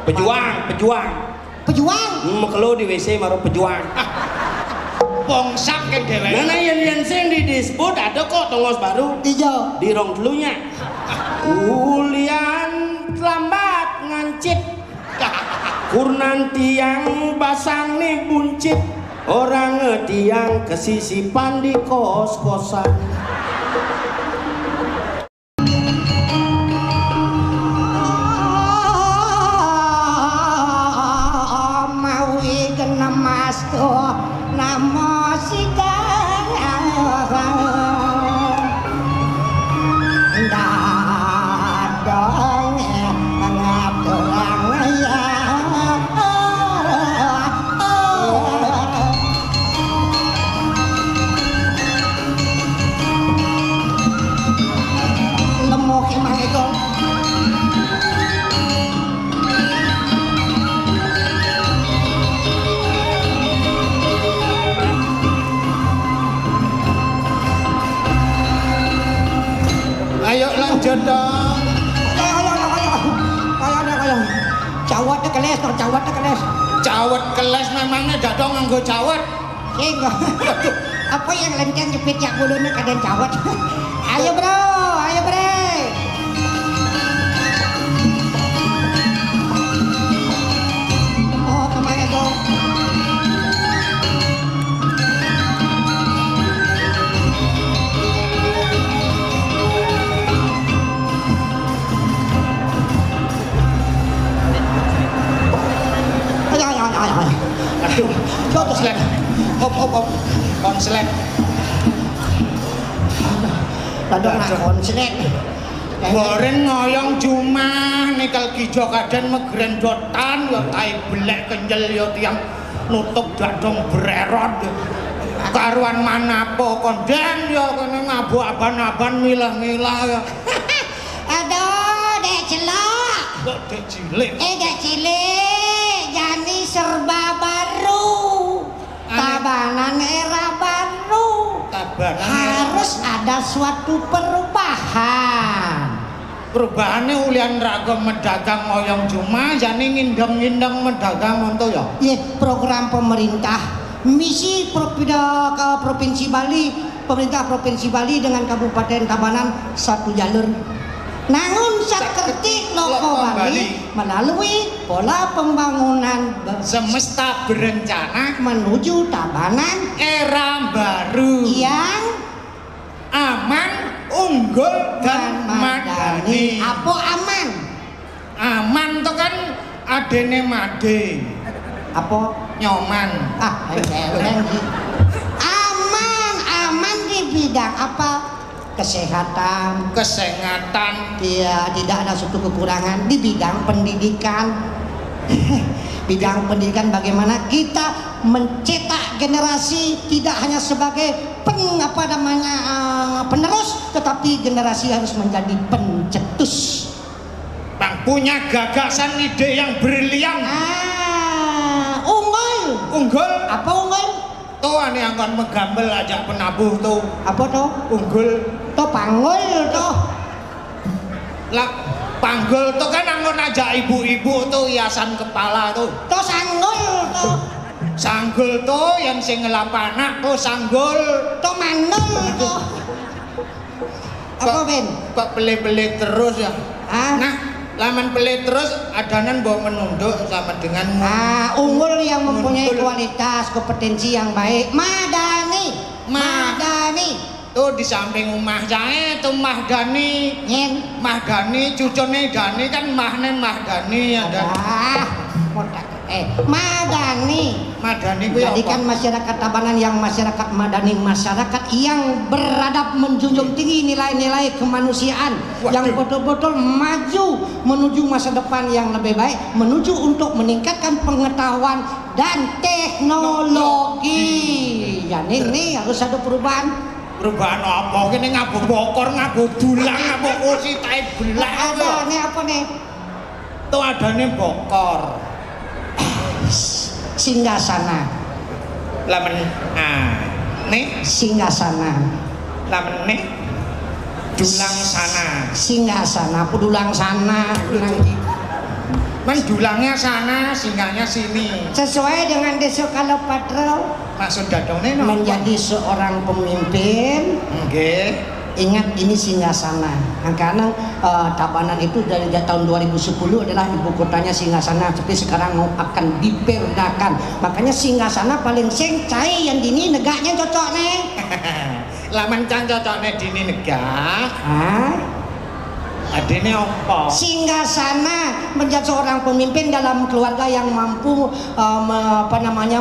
Pejuang. Mekelo di WC karo pejuang. Bongsak kan dhewe. Nah yen sing disebut ada kok tongos baru. Iya. Di rong dulunya. Ulian lambat ngancit. Kurnan tiang basang nih buncit. Orang ngediang kesisipan di kos-kosan. Maui kena mas tuh namo sidang dadong ngaturang ya lemuk emang itu. Ayo lanjut dong. Ayo. Cawatnya keles, cawatnya keles. Cawet keles memangnya dadong nganggo cawet. Enggak. Apa yang lenceng jepit yak bulunya kadang cawat. Ayo bro, ayo bre. Oh kemana dong? Aduh, konslet. Hop. Konslet. Dadong nak konslet. Goreng ngoyong cuma nikel kijo kaden megren dotan ya tai belek kenjel ya tiang nutup dadong bererot. Karuan manapo konden ya kene ngabu aban-aban milah-milah ya. Aduh, dek celok. Kok dek cilik. Dek cilik. Jadi serba baru. Tabanan era baru. Harus ada suatu perubahan. Perubahannya ulian ragam medagang ngoyong cuma jadi ngindeng-ngindeng medagang untuk ya. Iya, program pemerintah misi provinsi Bali, pemerintah provinsi Bali dengan Kabupaten Tabanan satu jalur. Nangun sakerti loko Bali melalui pola pembangunan semesta berencana menuju Tabanan era baru yang aman, unggul dan madani. Apa aman? Aman tuh kan adene made. Apa nyoman? Aman di bidang apa? Kesehatan. Dia tidak ada suatu kekurangan di bidang pendidikan. Bidang pendidikan bagaimana kita mencetak generasi tidak hanya sebagai penerus, tetapi generasi harus menjadi pencetus. Bang punya gagasan ide yang brilian. Unggul. Apa unggul? Tuh ane angkon megambel ajak penabuh tuh. Apa tuh? Unggul. Tuh panggul tuh. Lah panggul tuh kan angkon ajak ibu-ibu tuh hiasan kepala tuh. Tuh sanggul tuh. Sanggul tuh yang sing ngelap anak tuh sanggul. Tuh mandul tuh. Apa Ben? Kok beli-beli terus ya? Nah, laman beli terus adanan bawa menunduk sama dengan unggul yang mempunyai kualitas kompetensi yang baik. Madani. Tuh di samping Mah Jae tuh Mahdani. Mahdani cucune Dani kan Mahdani ada. Madani jadi kan masyarakat Tabanan yang masyarakat madani, masyarakat yang beradab, menjunjung tinggi nilai-nilai kemanusiaan. Yang betul-betul maju menuju masa depan yang lebih baik, menuju untuk meningkatkan pengetahuan dan teknologi. Jadi ini harus ada perubahan. Perubahan apa? Ini ngabu bokor, ngabu dulang, ngabu kursi, tai belak. Ada nih apa nih? Tuh ada nih bokor. Singgasana. Lamen nih singgasana. Lamen nih dulang sana. Singgasana, pudulang sana. Mendulangnya sana, singgahnya sini. Sesuai dengan Desa Kalopatro. Maksud dadone no? Menjadi seorang pemimpin. Nggih. Ingat ini Singgasana. Karena Tabanan itu dari tahun 2010 adalah ibu kotanya Singgasana, tapi sekarang mau akan diperdakan. Makanya Singgasana paling sing cai yang dini negaknya cocok nih. Laman can cocoknya dini negah. Hah? Adene apa? Singgasana menjadi seorang pemimpin dalam keluarga yang mampu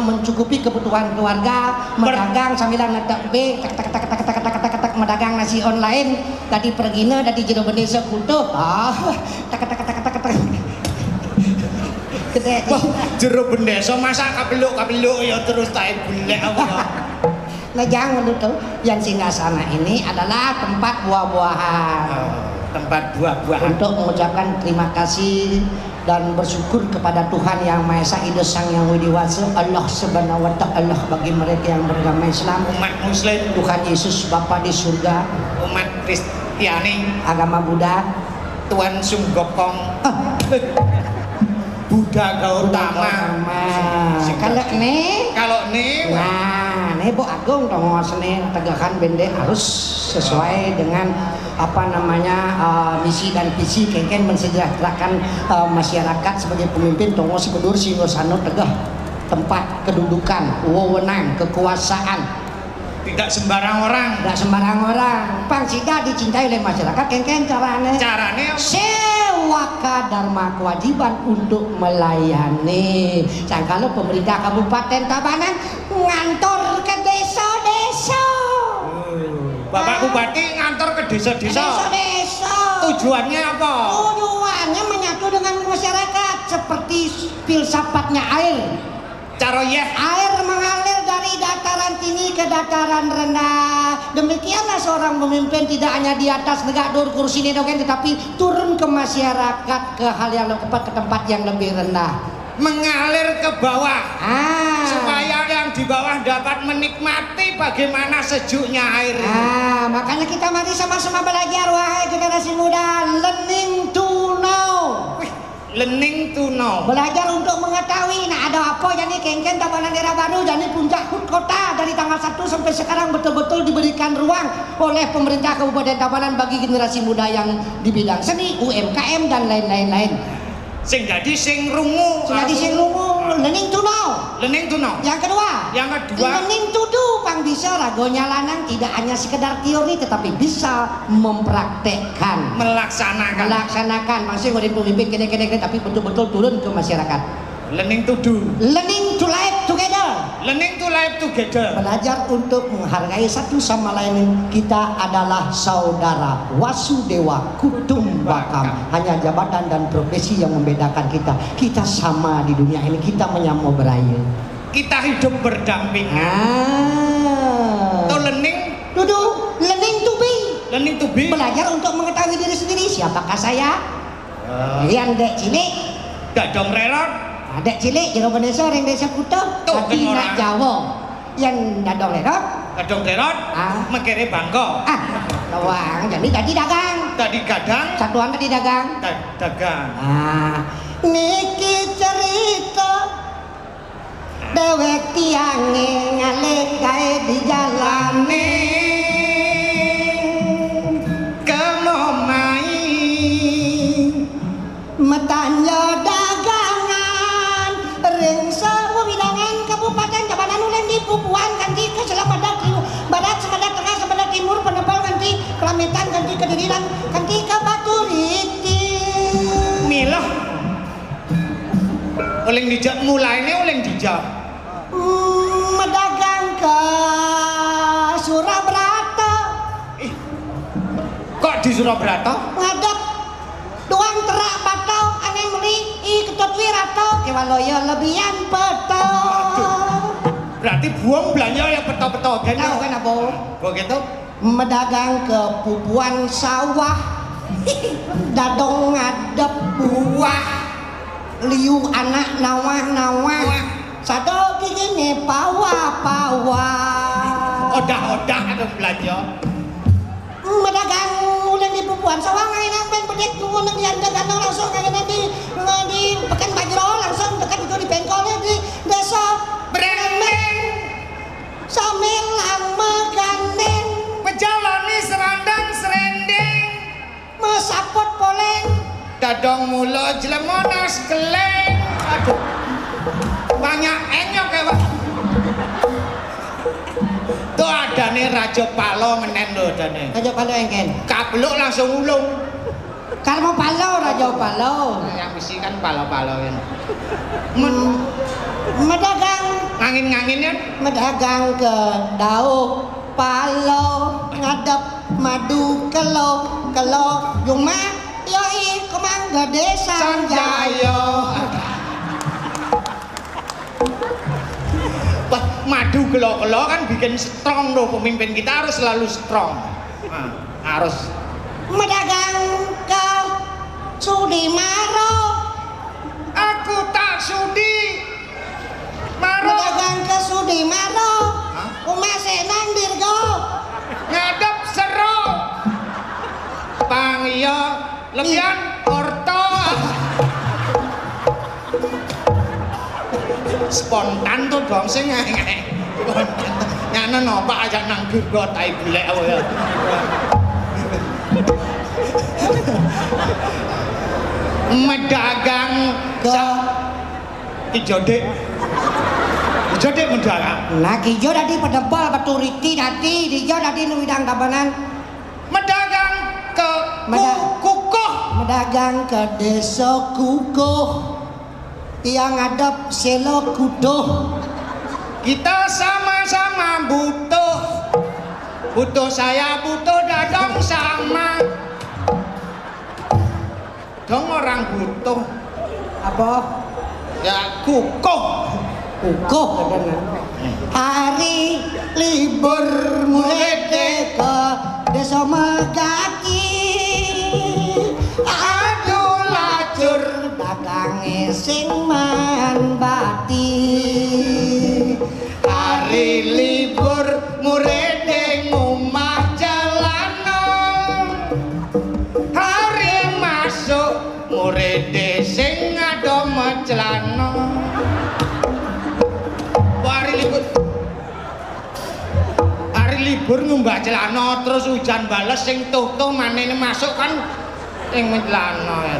mencukupi kebutuhan keluarga, medagang sambil netek B, tak medagang nasi online. Tadi pergina tadi jero bendesa kultuh. Tak gede. Jero bendesa masa kapeluk ya terus tae golek apa. Nah jangan tuh, yang Singgasana ini adalah tempat buah-buahan. Tempat buah-buahan. Untuk mengucapkan terima kasih dan bersyukur kepada Tuhan Yang Maha Esa, Ida Sang Yang Widiwasa, Allah Subhanahu wa Ta'ala, bagi mereka yang beragama Islam, umat Muslim, Tuhan Yesus Bapa di surga, umat Kristiani, agama Buddha, Tuan Sunggokong, Buddha Gautama. Kalau nih, nah, nih Bu Agung tongos nih tegakan bende harus sesuai dengan misi dan visi kengken mensejahterakan masyarakat sebagai pemimpin tongos bedur Singgasana tegah tempat kedudukan, wewenang, kekuasaan. Tidak sembarang orang. Tidak sembarang orang. Pangsida dicintai oleh masyarakat kengken carane. Carane sewaka dharma kewajiban untuk melayani. Sangkalo pemerintah Kabupaten Tabanan ngantor ke desa-desa. Bapak Bupati ngantor ke desa-desa. Desa-desa. Tujuannya apa? Tujuannya menyatu dengan masyarakat seperti filsafatnya air. Air mengalir dari dataran tinggi ke dataran rendah. Demikianlah seorang pemimpin tidak hanya di atas negak dur kursi dogen, tetapi turun ke masyarakat, ke hal yang tepat, ke tempat yang lebih rendah. Mengalir ke bawah. Supaya yang di bawah dapat menikmati bagaimana sejuknya air. Makanya kita mari sama-sama belajar, wahai generasi muda, learning to know. Learning to know. Belajar untuk mengetahui. Nah, ada apa jadi kengken Tabanan Daerah Baru, jadi puncak hut kota dari tanggal 1 sampai sekarang betul-betul diberikan ruang oleh pemerintah Kabupaten Tabanan bagi generasi muda yang di bidang seni, UMKM dan lain-lain. Sing jadi sing rungu. Learning to know. Learning to know. Yang kedua. Learning to do. Pang bisa ragonya lanang tidak hanya sekedar teori tetapi bisa mempraktekkan. Melaksanakan. Masih ngurip pemimpin kene-kene tapi betul-betul turun ke masyarakat. Learning to do. Learning to live together. Learning to live together. Belajar untuk menghargai satu sama lain. Kita adalah saudara. Wasudewa Kutumbakam. Hanya jabatan dan profesi yang membedakan kita. Kita sama di dunia ini. Kita menyamo beraya. Kita hidup berdampingan. Learning to do. Learning to be. Learning to be. Belajar untuk mengetahui diri sendiri. Siapakah saya? Yang dek cilik. Dadong rerot. Adek cilik jero desa ring desa Kuta tapi nak Jawa yang dadong lerot mekere bangko lawang jadi tadi dagang satuan tadi dagang niki cerita dewek tiange ngalih kae di jalane kemomai metanyo Kabupaten Tabanan ulen di Pupuan ganti ke barat Selamat Tengah Selamat Timur Penebal ganti Kelamitan ganti Kedirian ganti ke Baturiti milah oleh dijak mulainya oleh dijak medagang ke Surabrata. Kok di Surabrata? Ngadep doang terak batau aneh meli ketut wirato kewaloyo lebihan peto. Berarti buang belanja ya peto-peto kan apa? Begitu? Medagang ke pupuan sawah. Dadong ngadep buah. Liu anak nawah-nawah. Sado gini pawah-pawah. Odah-odah ada belanja. Medagang ulen di pupuan sawah ngain ben pendek nunggu nang dianda gandong langsung kayak nanti di Pekan Bajro langsung dekat itu di bengkolnya di desa Brengeng sambil lama gandeng pejalani serandang serendeng mesapot poleng dadong mulo jelemonas keleng. Aduh banyak enyok ya Pak. Tuh ada nih Raja Palo menen lho dane. Raja Palo engken Kabluk langsung ulung. Karmo Palo Raja Palo Yang mesti kan palo-palo kan. medagang Ngangin-ngangin kan. medagang ke Dauk Palo ngadep madu kelo Yuma yoi Kemangga Desa Sanjaya. Wah, madu gelo-gelo kan bikin strong loh, pemimpin kita harus selalu strong. Nah, harus medagang ke Sudimaro aku tak sudi maro medagang ke Sudimaro Uma Senang Dirgo ngadep sero pangyo lebihan orto spontan tuh dong sing nyana nopak aja nang Dirgo tai belek aku ya. Medagang ke Ijodek medagang nah kijo tadi pedebal baturiti tadi dijo tadi nu widang tabanan medagang ke Kukuh medagang ke Desa Kukuh yang ngadep Selo Kuduh kita sama-sama butuh saya butuh dadong sama dong orang butuh apa ya kukuh hari libur murid ke Desa Megaki aduh lacur dagange sing manbati hari libur murid ngomah jalano hari masuk murid sing ado celana hari libur ngumbah celana terus hujan bales sing tuh manene masuk kan ing celana ya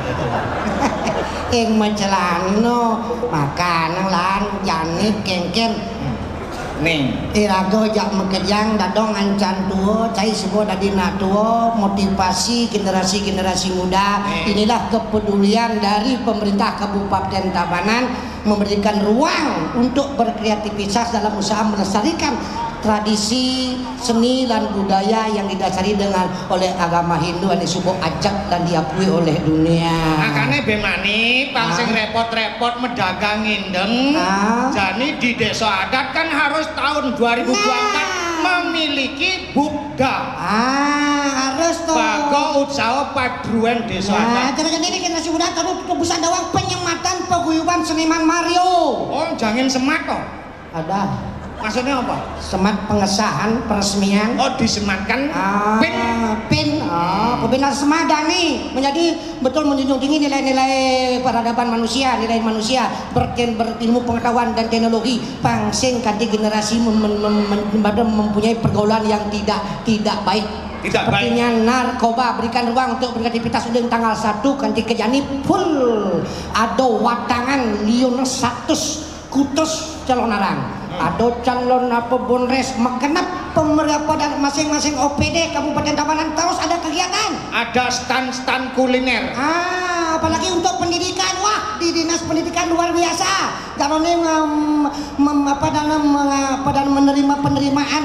ing mencelano makanan lan jani kengken nih irago jak mekejang dadong ancan tuo cai sebuah dadina tuo motivasi generasi muda inilah kepedulian dari pemerintah Kabupaten Tabanan memberikan ruang untuk berkreativitas dalam usaha melestarikan tradisi seni dan budaya yang didasari dengan oleh agama Hindu yang disebut ajak dan diakui oleh dunia. Makanya bemani pangsing repot-repot medagang indeng. Jadi di desa adat kan harus tahun 2024 memiliki Buddha. Harus tuh. Bago usaha paduan desa adat. Jadi ini generasi muda terus bisa dawang penyematan paguyuban seniman Mario. Oh, jangan semat toh. Ada. Maksudnya apa? Semat pengesahan peresmian. Oh, disematkan pin. Pembinaan semada nih menjadi betul menjunjung tinggi nilai-nilai peradaban manusia, nilai manusia berilmu pengetahuan dan teknologi. Pangsing kanti generasi mempunyai pergaulan yang tidak baik. Sepertinya narkoba berikan ruang untuk beraktivitas udah tanggal 1 kanti kejani full ado watangan Lionel 100 kutus calon arang. Ada calon apa bonres magenap pemerintah dan masing-masing OPD Kabupaten Tabanan terus ada kegiatan. Ada stand-stand kuliner. Apalagi untuk pendidikan, wah di dinas pendidikan luar biasa. Kalau ini menerima penerimaan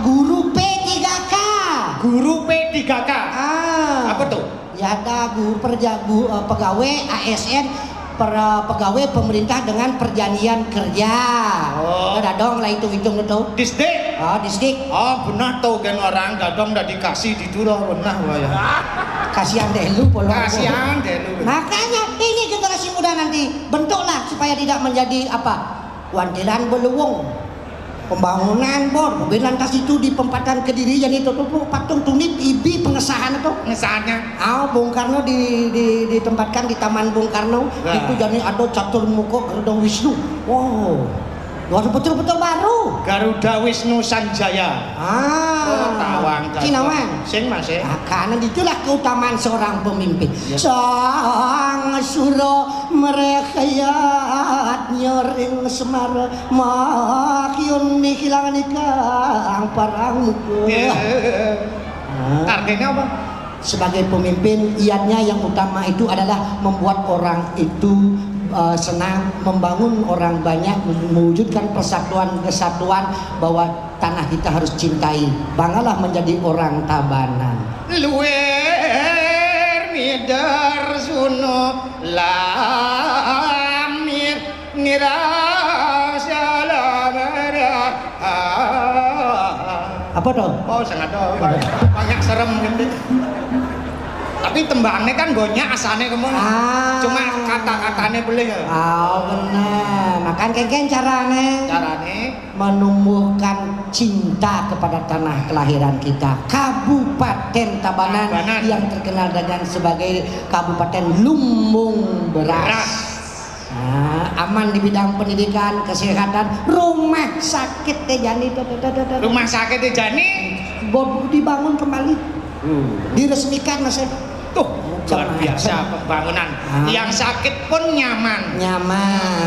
guru P3K. Guru P3K. Apa tuh? Ya ada guru pegawai ASN. Pegawai pemerintah dengan perjanjian kerja. Ada dong lah hitung-hitung itu. Disdik. Disdik. Benar tuh kan orang dadong udah dikasih di dulu benar ya. Kasihan deh lu polo. Kasihan deh lu. Makanya ini generasi muda nanti bentuklah supaya tidak menjadi apa? Wantilan beluwung. Pembangunan bor, mobil lantas itu di Pempatan Kediri jadi tutup patung tunit ibi pengesahan itu. Pengesahannya. Bung Karno ditempatkan di Taman Bung Karno. Nah. Itu jadi ada catur muka Garuda Wisnu. Wow. Luar betul-betul baru. Garuda Wisnu Sanjaya. Tawang. Cinawan. Sing Mas. Karena itulah keutamaan seorang pemimpin. Sang suro merekayat nyoring semar makyun hilangan ikang parang muka. Artinya apa? Sebagai pemimpin, iatnya yang utama itu adalah membuat orang itu senang, membangun orang banyak, mewujudkan kesatuan bahwa tanah kita harus cintai. Banggalah menjadi orang Tabanan. Luwer midar suno lamir nirasalamara. Apa toh? Oh, sangat banyak serem gitu. Tapi tembangnya kan banyak asane kamu. Cuma kata-katanya boleh ya. Benar. Makan kengkeng carane menumbuhkan cinta kepada tanah kelahiran kita. Kabupaten Tabanan yang terkenal dengan sebagai Kabupaten Lumbung Beras. Aman di bidang pendidikan, kesehatan, rumah sakit Tejani. Rumah sakit Tejani dibangun kembali. Diresmikan Mas. Tuh, luar biasa pembangunan. Yang sakit pun nyaman.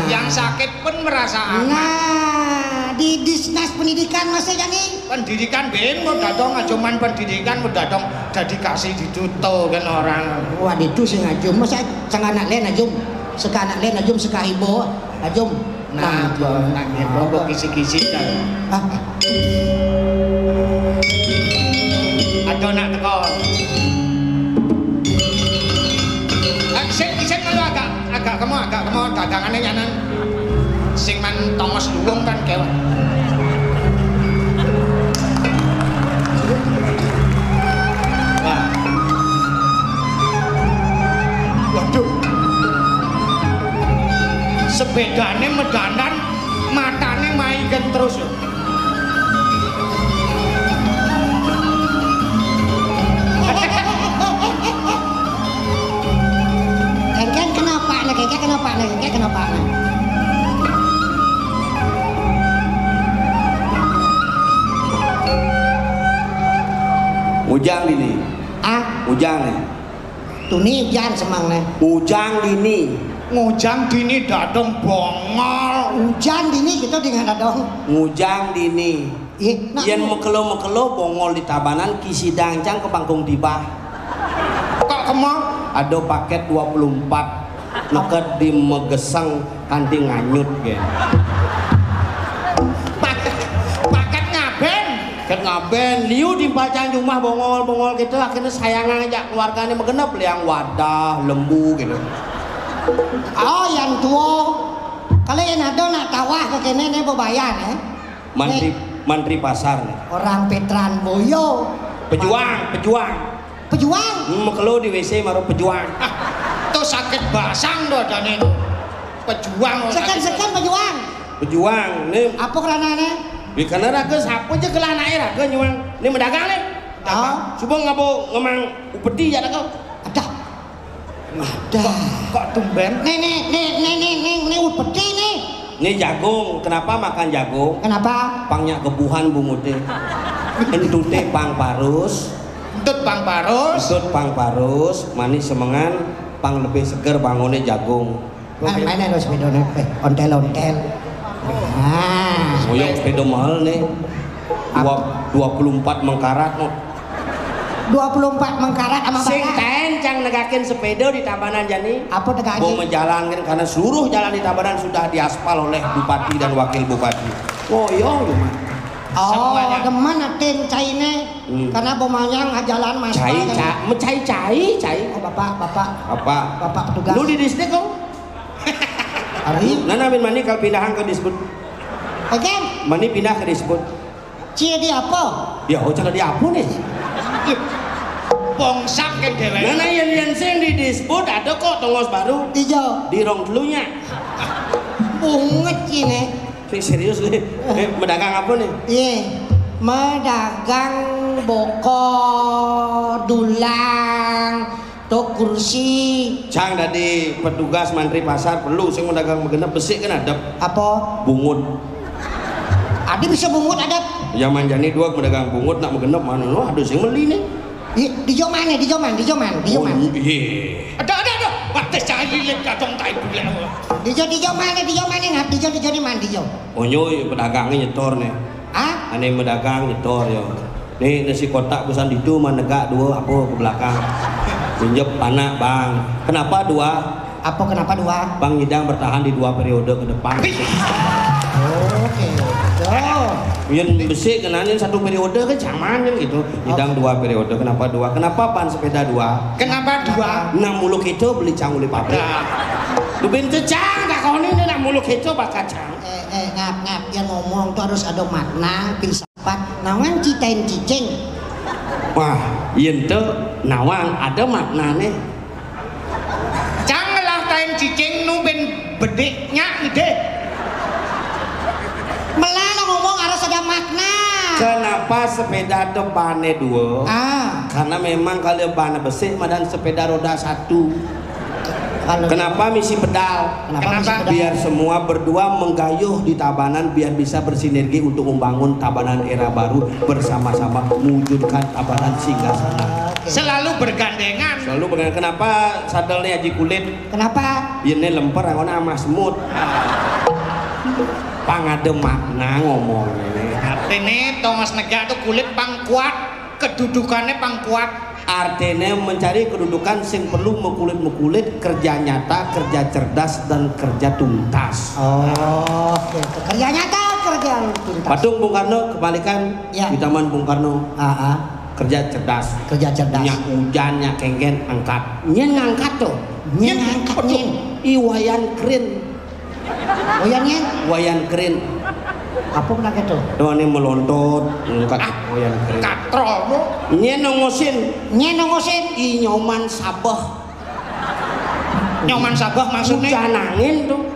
Yang sakit pun merasa aman. Nah, di Disnas Pendidikan Mas Jani. Pendidikan ben mau datang cuman pendidikan mau datang dedikasi ditutup kan orang. Wah, itu sing ajum. Masa sang anak lain ajum. Seka anak lain ajum seka ibu ajum. Nah, bobo kisi-kisi kan. Aduh nak teko. Sing kalau agak kamu dagangannya nyanan. Sing man Thomas Lulung kan kewan. Wah. Waduh. Sepedane medandan, matane main terus. Kenapa? Ujang dini. Ujang nih. Tuni ujang semang nih. Ujang dini. Ngujang dini datang bongol. Ujang dini gitu dengan datang. Ngujang dini. Yen mekelo bongol di Tabanan kisi dangcang ke Bangkong Tibah. Kok kemo? Ada paket 24 neket di Megesang kanti nganyut gen. Paket ngaben. Paket ngaben. Liu di bacaan rumah bongol gitu akhirnya sayangan ngajak keluarganya megenap liang wadah lembu gitu. Yang tua. Kalau yang ada nak tawah ke kene ne bebayan Mantri pasar nih. Orang Petran Boyo. Pejuang. Mekelo di WC maru pejuang. Tuh sakit basang doh dane. Pejuang. Sekan pejuang. Pejuang nih. Apa kelanane? Di kana raga sapu aja kelanane raga nyuang. Nih mendagang nih. Coba ngabo ngemang upeti ya kau. Ada. Kok tumben? Nih upeti nih. Ini jagung. Kenapa makan jagung? Kenapa? Pangnya kebuhan bungude. Entute pang parus. Entut pang parus. Manis semengan. Pang lebih seger bangunnya jagung. Mainan lo sepedone. Ontel. Moyong sepeda mahal nih. 24 mengkarat no. 24 mengkarat sama Sing tencang negakin sepeda di Tabanan Jani. Apa negakin? Mau menjalankan karena seluruh jalan di Tabanan sudah diaspal oleh bupati dan wakil bupati. Woyong cuma. Deman atin caine. Karena pemanyang jalan mas. Cai. Bapak petugas. Lu di distrik kok? Hari. Nana bin mani kalau pindahan ke disebut. Oke. Mani pindah ke disebut. Cie di apa? Ya, cara di apa nih? Pongsak ke dewe. Nana yang sing di disebut ada kok tongos baru. Ijo. Di rong dulunya. Bunget cine. Serius nih. Mendagang apa nih? Iya. Medagang boko dulang tok kursi. Cang dari petugas mantri pasar perlu sing mendagang genep besi kan adep. Apa? Bungut. Adi bisa bungut adep. Ya manjani dua mendagang bungut nak genep mana lo aduh sing beli nih. Di joman. Oh, iya. Ada. Batas cahaya lilit katong tai bulek. Di joman ngap di di man di jo. Oh nyoy pedagangnya nyetor nih. Ah? Ane medagang nyetor yo. Nih nasi kotak busan ditu manegak dua apa ke belakang. Pinjep anak bang. Kenapa dua? Apa kenapa dua? Bang Nyidang bertahan di 2 periode ke depan. Oke. Yang besi kenanin 1 periode kan zaman gitu. Nyidang 2 periode. Kenapa 2? Kenapa pan sepeda 2? Kenapa 2? Nah muluk itu beli cang uli pabrik. Lu bintu cang tak kau ini nak muluk itu bakal cang. Ngap yang ngomong tuh harus ada makna filsafat. Nawan citain cicing. Wah, itu nawang ada maknanya. Janganlah tain cicing nu ben bedeknya ide. Melana ngomong harus ada makna. Kenapa sepeda depannya 2? Karena memang kalau ban besi madan sepeda roda 1. Kenapa misi pedal? Kenapa? Biar semua berdua menggayuh di Tabanan biar bisa bersinergi untuk membangun Tabanan era baru bersama-sama mewujudkan Tabanan Singgasana. Selalu bergandengan. Kenapa sadelnya Haji Kulit? Kenapa? Ini lemper angona sama semut. Pangade makna ngomong ini. Artinya Thomas Negak tuh kulit pang kuat, kedudukannya pang kuat. Artinya mencari kedudukan sing perlu mekulit kerja nyata, kerja cerdas dan kerja tuntas. Oh, kerja nyata, kerja tuntas. Patung Bung Karno kebalikan ya. Di Taman Bung Karno. Kerja cerdas. Kerja cerdas. Nyak hujan, nyak kengken angkat. Nyen ngangkat tuh. Nyen ngangkat nyen. Iwayan keren. Wayannya? Wayan keren. Apa pernah gitu? Doa ini melontot, ngangkat wayan keren. Katrol mu. Nyen nongosin. I nyoman sabah. Nyoman sabah maksudnya? Hujan angin tuh.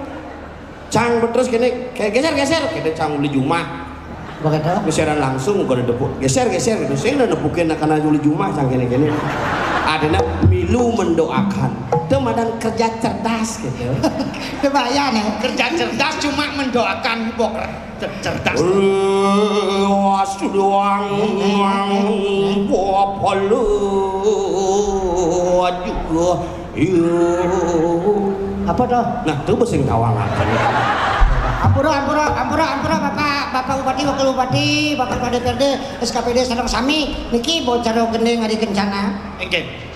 Cang terus gini, geser. Kita cang uli Jumah. Begitu? Geseran langsung gak ada depuk. Geser gitu. Saya udah depukin karena uli Jumah cang gini. Adanya milu mendoakan. Itu madan kerja cerdas gitu. Kebayang ya? Kerja cerdas cuma mendoakan bok cerdas. Wasu doang popolu juga. Apa tuh? Nah, itu besing tawang apa nih? Ampura Bapak Bupati, Wakil Bupati, Bapak Kepala DPRD, SKPD Sarang Sami, niki bocah gede ngadi kencana. Oke.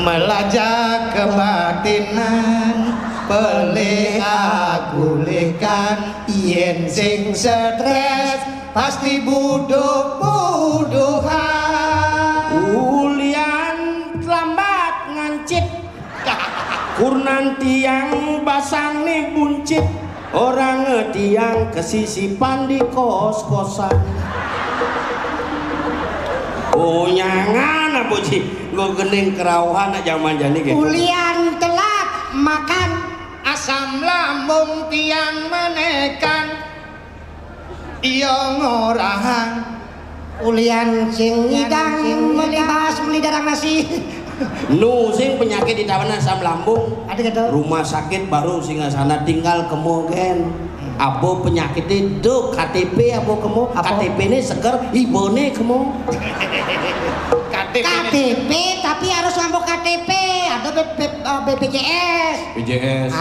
Melajak kebatinan, pelih agulikan, yen sing stres pasti buduh-buduhan. Ulian lambat ngancit, kurnan tiang basang nih buncit. Orang ngetiang kesisipan di kos-kosan. Oh nyangan apa sih? Gue gening kerauhan zaman jani gitu. Ulian telat makan Asam lambung tiang menekan, iya ngorahan. Ulian sing ngidang melibas meli darang nasi. Nu sing penyakit di Tabanan asam lambung. Ada gitu. Rumah sakit baru Singgasana tinggal kemogen. Apa penyakit itu KTP apa kemo? KTP ini seger, ibone kemo. KTP tapi harus ngambok KTP atau BPJS. BPJS.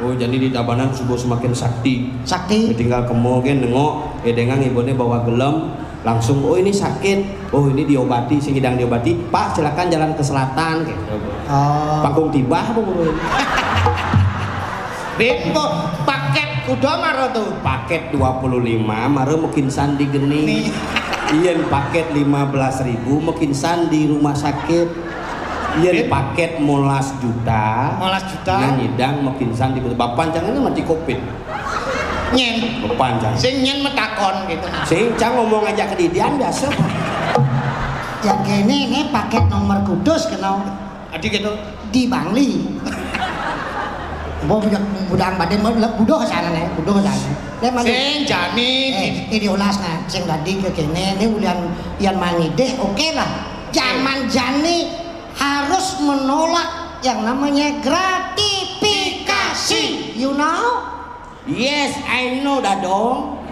Oh jadi di Tabanan subuh semakin sakti. Tinggal kemogen nengok, dengan ibone bawa gelem. Langsung oh ini sakit, oh ini diobati, singidang diobati, Pak silakan jalan ke selatan gitu. Panggung tibah apa menurut? Bimbo paket kuda maro tuh. Paket 25 maro mungkin sandi geni. Iya paket 15.000 mungkin sandi rumah sakit. Iya paket 15 juta. 15 juta. Yang nyidang mungkin sandi bapak jangan mati covid. Nyen panjang sing nyen metakon gitu sing cang ngomong aja kedidian biasa yang kene ini paket nomor kudus kenal adi gitu di Bangli budang badhe budoh sana nih, budoh sana. Sing jani ini ulasna, sing tadi ke kene ini ulian mangide, oke lah. Zaman jani harus menolak yang namanya gratifikasi. You know? Yes, I know Dadong.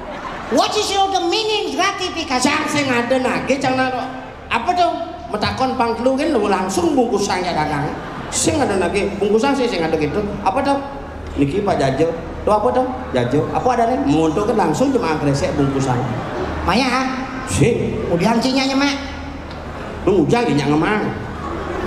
What is the meaning gratifikasi? Cang sing ada nage cang apa dong? Metakon pangklu kan langsung bungkusan ya dagang. Sing ada nage bungkusan sih sing ada gitu. Apa dong? Niki Pak Jajo. Tuh apa dong? Jajo. Apa ada nih? Muntuk kan langsung cuma agresif bungkusan. Maya ha? Sing. Udiang cinya mak. Lu ujang di nyangemang.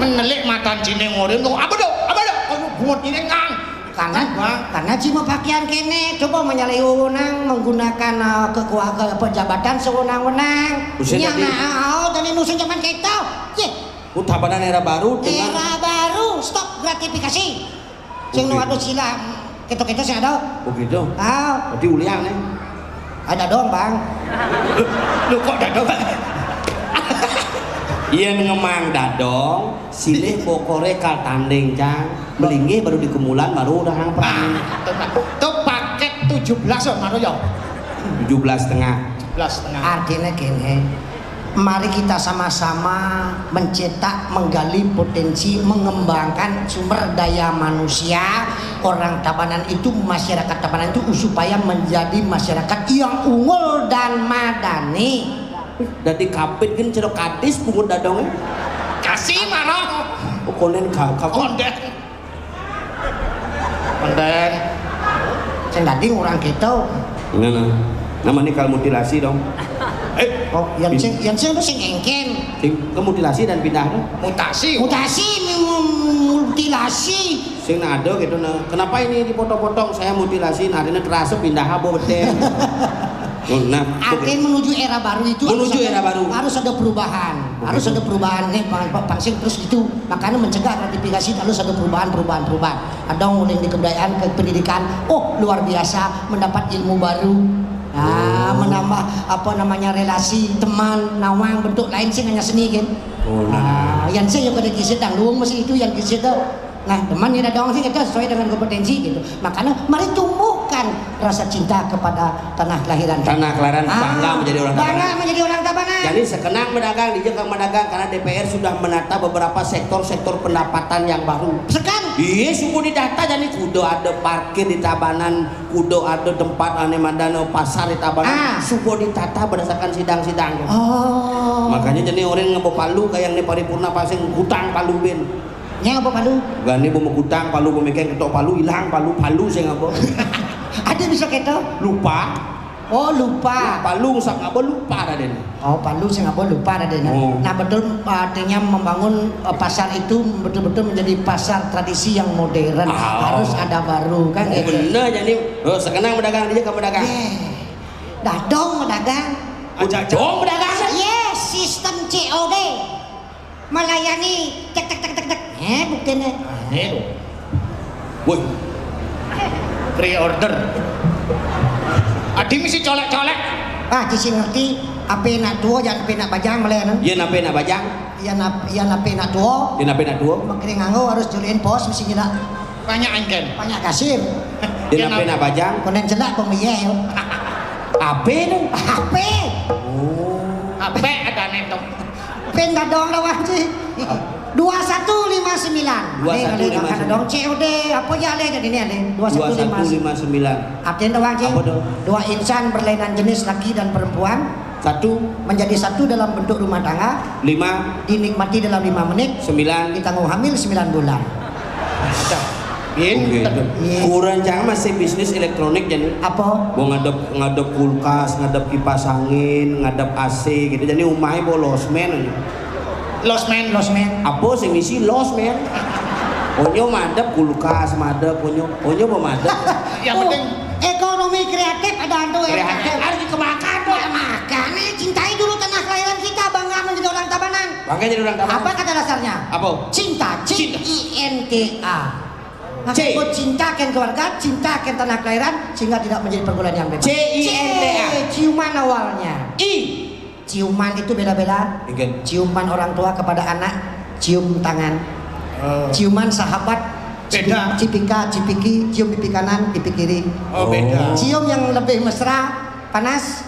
Menelik matan cine ngorin tuh. Apa dong? Apa dong? Kamu buat ini kang. Karena cuma pakaian kene coba menyalahi wewenang menggunakan kekuasaan pejabatan sewenang-wenang. Nya dari nusun zaman kita. Ye. Tabanan era baru dengan era baru stop gratifikasi. Sing nu adu sila ketok-ketok sing ada. Oh gitu. Berarti uliang nih. Ada dong, Bang. Lu kok ada dong? Iya ngemang dadong, silih pokore kal tanding cang, melingih baru dikemulan baru udah hangpang. Tuh paket 17 oh maru yo. 17,5. Artinya gini, mari kita sama-sama mencetak, menggali potensi, mengembangkan sumber daya manusia orang Tabanan itu, masyarakat Tabanan itu supaya menjadi masyarakat yang unggul dan madani. Dari kapit kan cerok kadis pungut dadongnya. Kasih marah. Konen Konden. Sing tadi orang kita. Nah. Namanya kal mutilasi dong. Oh, yang sing itu sing engken. Sing kemutilasi dan pindah dong. Mutilasi. Sing ada gitu nah. Kenapa ini dipotong-potong? Saya mutilasi, nah ini terasa pindah abo betul. Nah, akan menuju era baru itu harus ada perubahan. Harus ada perubahan nih Pangsing terus itu. Makanya mencegah gratifikasi harus ada perubahan. Ada mulai di kebudayaan, ke pendidikan. Oh, luar biasa mendapat ilmu baru. Nah, menambah apa namanya relasi teman, nawang bentuk lain sih hanya seni kan. Yang saya juga ada kisah dangdung masih itu yang kisah itu. Nah, teman yang ada sih kita sesuai dengan kompetensi gitu. Makanya mari tumbuhkan rasa cinta kepada tanah kelahiran. Tanah kelahiran bangga menjadi orang Tabanan. Bangga menjadi orang Tabanan. Jadi sekenang mendagang, dijengkang mendagang karena DPR sudah menata beberapa sektor-sektor pendapatan yang baru. Sekarang? Iya, sungguh didata jadi kudo ada parkir di Tabanan, kudo ada tempat ane mandano pasar di Tabanan. Sungguh ditata berdasarkan sidang-sidang. Oh. Makanya jadi orang ngebo palu kayak yang di paripurna pasing hutang palu ben. Nya apa palu? Gani mau kutang palu pemikiran ketok palu hilang palu saya ngapa? Ada bisa ketok? Lupa. Oh lupa. Palu sak ngapa lupa Raden. Oh palu saya ngapa lupa Raden. Nah betul artinya membangun pasar itu betul-betul menjadi pasar tradisi yang modern. Harus ada baru kan gitu. Bener jadi sekenang berdagang dia kamu berdagang. Dadong berdagang. Dong berdagang. Yes, sistem COD. Melayani tek buktinya. Woi. Pre-order. Adi misi colek-colek. Cici ngerti apa nak tua jangan apa nak bajang melayanan. Iya nape nak bajang? Iya apa nak tua. Iya nape nak tua. Makanya nganggo harus juliin pos mesti kita. Banyak engken. Banyak kasir. Iya nape nak bajang? Konen celak pemiyel. Ape tu? Ape. Oh. Ape ada netok. Pen dadong lawan sih. 2159. Ada dong COD apa ya le jadi ini ale 2159. Artinya doang sih. Dua insan berlainan jenis laki dan perempuan. Menjadi satu dalam bentuk rumah tangga. 5. Dinikmati dalam 5 menit. 9. Ditanggung hamil 9 bulan. Kurang jangan masih bisnis elektronik jadi apa? Mau ngadep kulkas, ngadep kipas angin, ngadep AC gitu jadi umahnya bolos men. Losmen. Apa sih misi losmen? Onyo madep kulkas, madep onyo mau madep. Yang penting ekonomi kreatif ada hantu kreatif harus dikembangkan dong. Makanya cintai dulu tanah kelahiran kita, bangga menjadi orang Tabanan. Bangga jadi orang Tabanan. Apa kata dasarnya? Apa? Cinta. CINTA. Aku cintakan keluarga, cintakan tanah kelahiran sehingga tidak menjadi pergaulan yang bebas. CINTA. Ciuman awalnya. Ciuman itu beda-beda. Ciuman orang tua kepada anak, cium tangan. Ciuman sahabat Beda. Cipika, cipiki, cium pipi kanan, pipi kiri. Oh, beda. Cium yang lebih mesra, panas.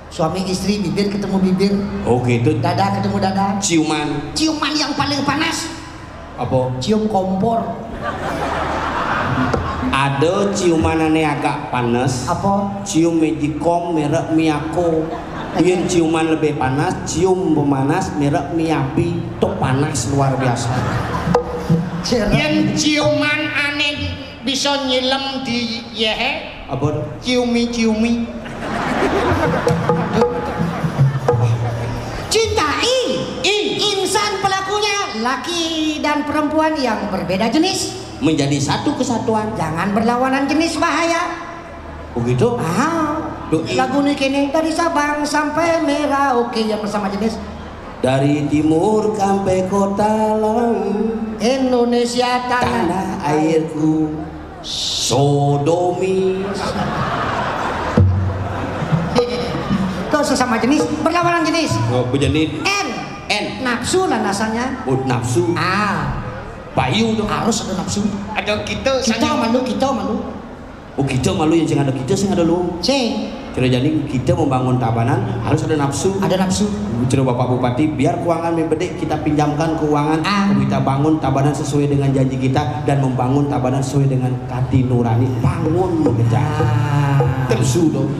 Suami istri, bibir ketemu bibir. Oh gitu. Dada ketemu dada. Ciuman. Ciuman yang paling panas. Apa? Cium kompor. Ada ciumanane agak panas. Apa? Cium Magicom merek Miyako. Yang ciuman lebih panas, cium pemanas merek Miyabi. Itu panas luar biasa. Yang ciuman aneh bisa nyilem di yehe. Apa? Ciumi. Cintai insan pelakunya laki dan perempuan yang berbeda jenis Menjadi satu kesatuan. jangan berlawanan jenis bahaya. Begitu? Lagu ini kini dari Sabang sampai Merauke yang bersama jenis Dari timur sampai kota laut, Indonesia tanah airku sodomi. Itu sesama jenis berlawanan jenis. Oh, berjenis N nafsu lah rasanya. nafsu. Payu dong. Harus ada nafsu. Ada kita Kita malu. Oh kita malu yang sing ada kita sing ada lu. Kira jadi kita membangun tabanan harus ada nafsu. Ada nafsu. Cero Bapak Bupati biar keuangan membedek kita pinjamkan keuangan, kita bangun tabanan sesuai dengan janji kita dan membangun tabanan sesuai dengan hati nurani. Bangun mengejar. Nafsu dong.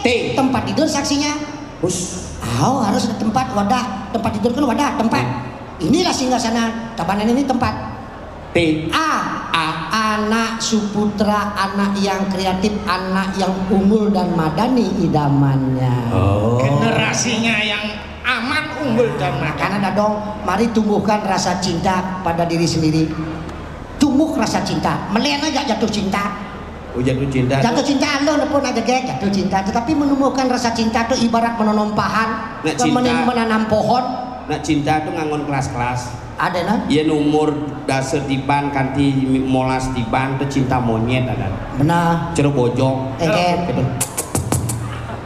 T tempat tidur saksinya. Harus ada tempat wadah. Tempat tidur kan wadah tempat. Inilah singgasana tabanan ini tempat. T. Anak suputra, anak yang kreatif, anak yang unggul dan madani idamannya. Generasinya yang aman, unggul dan madani. Karena ada dong, mari tumbuhkan rasa cinta pada diri sendiri. Tumbuh rasa cinta, melihat aja jatuh cinta. Jatuh cinta. Jatuh cinta lo pun aja jatuh cinta. Tetapi menumbuhkan rasa cinta itu ibarat menanam pahan, menanam pohon. Nak cinta tuh ngangon kelas-kelas. Ada nah? Iya umur dasar tiban kanti molas tiban tuh cinta monyet ada. Benar. Cero bojong.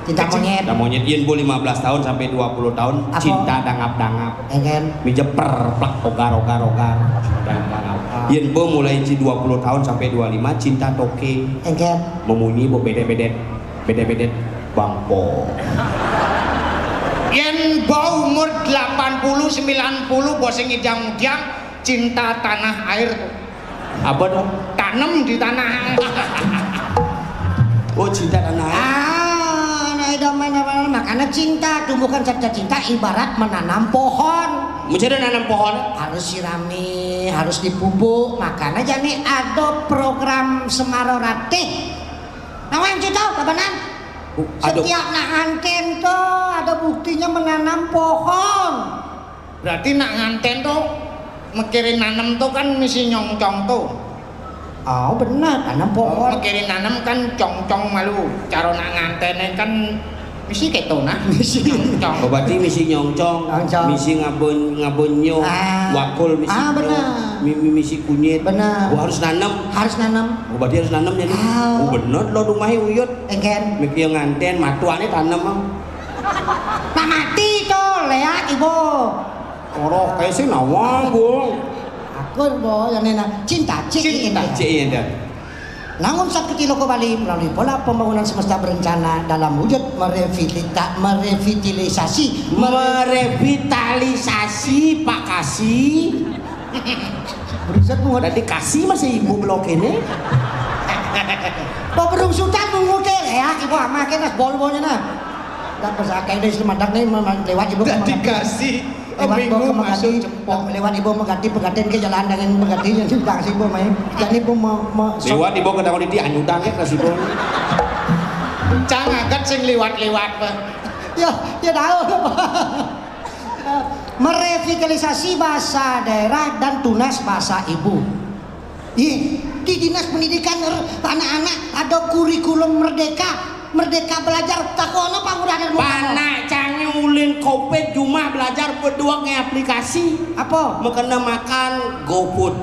Cinta monyet. Cinta monyet. Iya 15 tahun sampai 20 tahun. Apa? Cinta dangap-dangap. Mijeper plak ogar. Iya mulai 20 tahun sampai 25 cinta toke. Memunyi bedet bangpo. Yen bau umur 80 90 bos ngidang cinta tanah air tuh. Apa dong? Tanam di tanah air. Oh cinta tanah air. Makanya cinta, tumbuhkan saja cinta ibarat menanam pohon. Mencari nanam pohon harus sirami, harus dipupuk. Makanya jadi ada program Semarau Ratih. Namanya cinta tabanan. Setiap nak nganten tuh ada buktinya menanam pohon. Berarti nak nganten tuh mikirin nanam tuh kan misi nyongcong tuh. Oh benar, tanam pohon. Mikirin nanam kan congcong malu. Cara nak nganten kan misi keto nah. Misi nyongcong. Berarti misi nyongcong, misi ngabonyo, wakul misi. Benar. Misi kunyit. Benar. Harus nanam. Berarti harus nanam jadi. Bener lo rumahnya uyut. Mikir nganten matuannya tanam mah. Nah mati tuh, lihat ibu. Orang kayak sih nawang bu. Aku bo yang nena cinta. Namun saat kecil aku Bali melalui pola pembangunan semesta berencana dalam wujud merevitalisasi Pak Kasih. Berusaha mau ada dikasih masih ibu blok ini. Pak berungsutan mengudel ya ibu amakin nas bol-bolnya nah. Dan bersakai dari semadak nih lewat ibu dikasih. Minggu masuk jempol lewat ibu mengganti penggantian ke jalan dengan mengganti yang simpang sih ibu main. Jadi ibu lewat ibu ke tahun ini anyudan ya kasih ibu. Cangagat sing lewat-lewat Pak. Ya tahu. Merevitalisasi bahasa daerah dan tunas bahasa ibu. Di dinas pendidikan anak-anak ada kurikulum merdeka belajar takono pangudahan panak cange ulin kopet cuma belajar berdua nge aplikasi apa makanya makan GoFood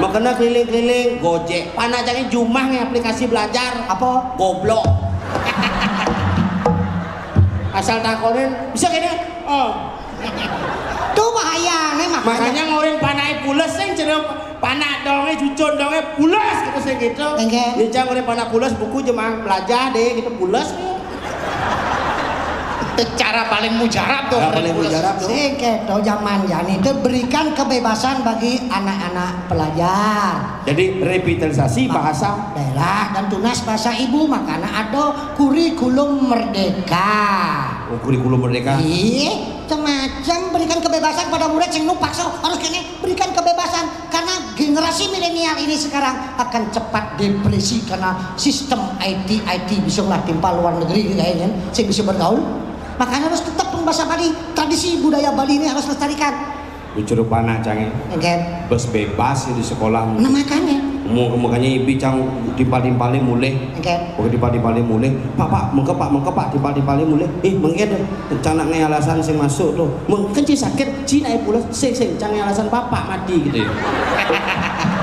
makanya keliling-keliling Gojek panak cange cuma nge aplikasi belajar apa goblok asal takonin bisa gini tuh bahaya nih makanya ngorin panai pules sing jero panak donge jucun donge pules gitu sing gitu. Nggih. Ya jang panak pules buku jemaah belajar deh gitu pules. Cara paling mujarab tuh. Paling mujarab tuh. Sing keto zaman jani itu berikan kebebasan bagi anak-anak pelajar. Jadi revitalisasi bahasa daerah dan tunas bahasa ibu, makanya ada kurikulum merdeka. Oh, kurikulum merdeka. Iya, semacam berikan kebebasan pada murid yang paksa harus kene berikan kebebasan karena generasi milenial ini sekarang akan cepat depresi karena sistem IT bisa lah timpa luar negeri kayaknya sih bisa bergaul. Makanya harus tetap bahasa Bali, tradisi budaya Bali ini harus lestarikan. Bicara panak canggih. Okay. Bus bebas di sekolah. Nah makanya. Makanya ibu cang timpal-timpalin mulai. Okay. Pokoknya timpal-timpalin mulai. Pak mengkepak timpal-timpalin mulai. Mengke cang nak alasan sing masuk tuh. Kenci sakit, cina pula sing cang alasan bapak mati gitu ya.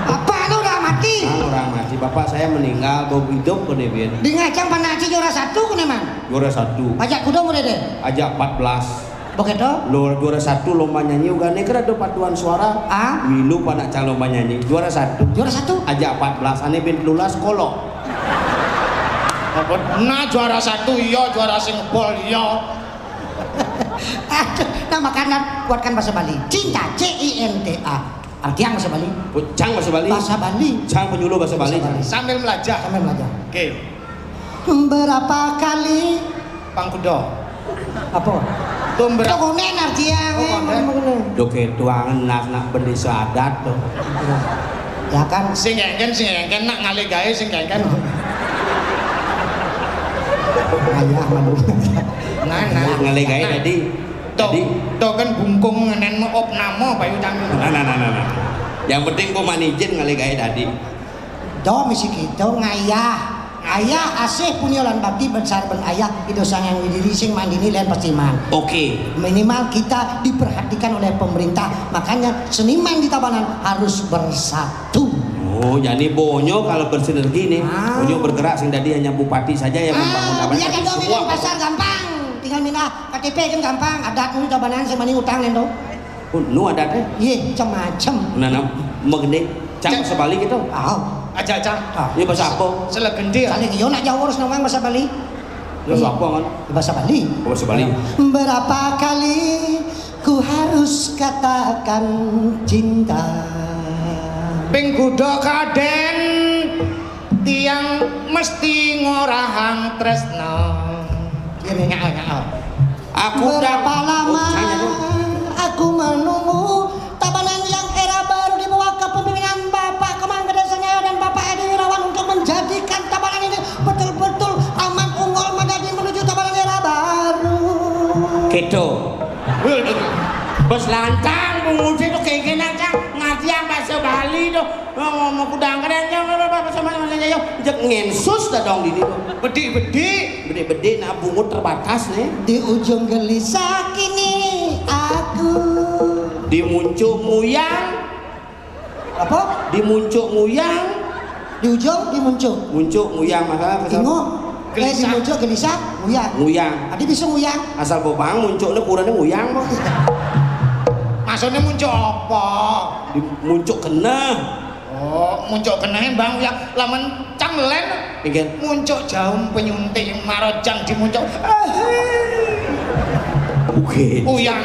Bapak lu udah mati. Orang mati. Bapak saya meninggal, bau hidup ke Debian. Di ngajang panaci juara 1 kene man. Juara 1. Ajak kuda mulai deh. Ajak 14. Begitu? Lo juara 1 lomba nyanyi ugane kira ada paduan suara. Ah? Wilu panak cang lomba nyanyi. Juara 1. Juara 1. Ajak 14. Ane bin lulas kolok. Nah juara 1 iya, juara sing bol iya. Nah makanan kuatkan bahasa Bali. Cinta, CINTA. Artinya bahasa Bali. Cang bahasa Bali. Bahasa Bali. Cang penyuluh bahasa Bali. Sambil belajar. Sambil belajar. Oke. Berapa kali Pangkudo. apa? Tumber. Konen artinya. Dok tuangan nak bendesa adat tuh. Ya kan. Sing engken nak ngale gawe sing engken. Ayah malu. Nah. Ngelegai tadi. Tuh kan bungkung ngenen op namo bayu tang. Nah. Yang penting kok manijin ngelegai tadi. Do misi kita ngayah. Ayah asih punya lan bakti besar ben ayah itu sayang diri sing mandini lain pasti man. Oke. Minimal kita diperhatikan oleh pemerintah. Makanya seniman di Tabanan harus bersatu. Oh, jadi Bonyo kalau bersinergi nih, Bonyo bergerak sing tadi hanya bupati saja yang membangun Tabanan. Iya kan dong, ini pasar gampang. Tinggal minta KTP kan gampang. Adat nu Tabanan sing mani utang len do. Oh, nu adatnya? Iya, macam-macam. Nah, mengenai cang sebalik itu. Aja. Ini bahasa apa? Selegendi. Kali yo nak jauh harus ngomong bahasa Bali. Bahasa apa kan? Bahasa Bali. Bahasa Bali. Berapa kali ku harus katakan cinta. Ping kuda kaden tiang mesti ngorahang tresno. Aku berapa lama aku menunggu Tabanan yang era baru di bawah kepemimpinan Bapak Kemang Kedesanya dan Bapak Edi Wirawan untuk menjadikan Tabanan ini betul-betul aman unggul menjadi menuju Tabanan era baru. Gitu. Bos lantang penguji tuh kayak gini aja ngerti yang bahasa Bali tuh ngomong kudang keren apa sama yo jak ngensus dah dong di tuh bedi nah bungut terbatas nih Di ujung gelisah kini aku dimuncuk muyang apa? Dimuncuk muyang Di ujung dimuncuk muyang masalah tengok dimuncuk gelisah nguyang Adi bisa nguyang asal bobang muncuknya kurangnya nguyang kok maksudnya muncul apa? Muncuk kena. Oh, muncul kena bang ya laman canglen. Ingin muncul jaum penyunting marojang dimuncul. Oke. Uyang.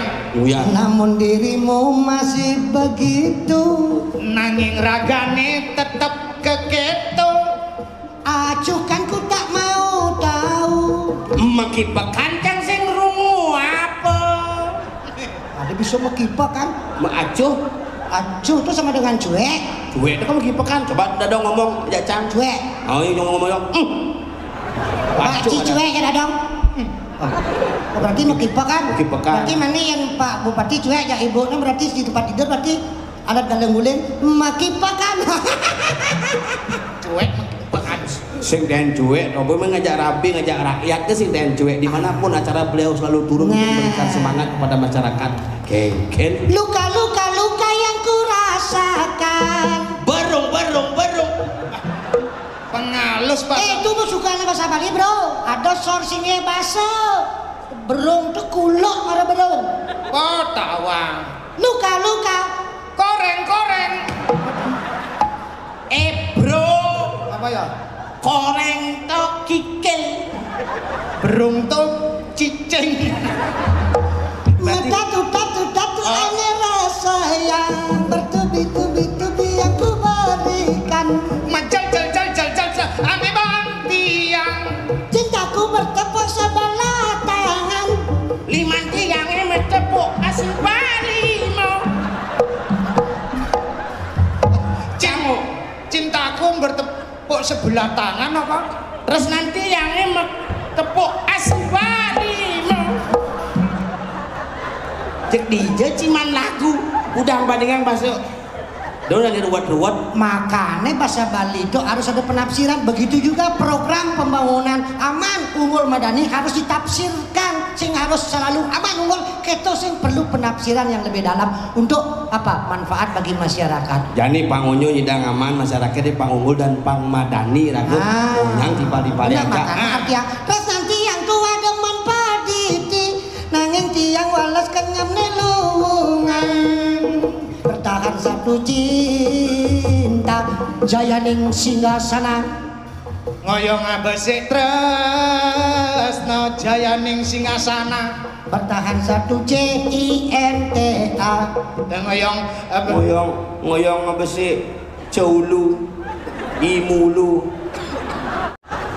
Namun dirimu masih begitu. Nanging ragane tetep keketo. Acuhkan ku tak mau tahu. Makipa kancang sing rungu apa? Ada bisa mekipa kan? Acuh itu sama dengan cuek. Cuek itu kamu kipa kan? Coba Dadong ngomong ya cang. Cuek. Oh iya ngomong. Pak cuek ya Dadong. Oh, berarti mekipa kan? Berarti mana yang Pak Bupati cuek ya ibu? Nah berarti di tempat tidur berarti alat galeng guling mekipa kan? Cuek mekipa kan? Sing den cuek, Robo mengajak rabi, ngajak rakyat ke sing den cuek dimanapun acara beliau selalu turun untuk memberikan semangat kepada masyarakat. Ken. Luka yang kurasakan. Berung. Pengalus Pak. Itu bukan bahasa Bali bro. Ada sourcingnya bahasa. Berung tuh kulok marah berung. Oh tawang. Luka. Koreng. koreng to kikil, beruntung cicing. Tudat ane rasa yang bertubi-tubi yang ku berikan. Jal, ane bang tiang. Cintaku bertepuk sebelah tangan. Liman tiangnya bertepuk asal balimo. Cintaku bertepuk sebelah tangan apa? Terus nanti yang tepuk asal balimo. Cek DJ ciman lagu udang bandingan bahasa udah diruat-ruat. Makanya bahasa Bali itu harus ada penafsiran. Begitu juga program pembangunan aman unggul madani harus ditafsirkan sing harus selalu aman unggul keto sing perlu penafsiran yang lebih dalam untuk apa manfaat bagi masyarakat. Jadi pangunyo nyidang aman masyarakat di pangunggul dan pang madani ragu yang tiba-tiba aja. Makanya artinya terus nanti yang tua demen paditi nanging tiang walas kenyam nelungan bertahan satu cinta jayaning singgasana ngoyong abesik tresno jayaning singasana bertahan satu cinta ngoyong besi caulu imulu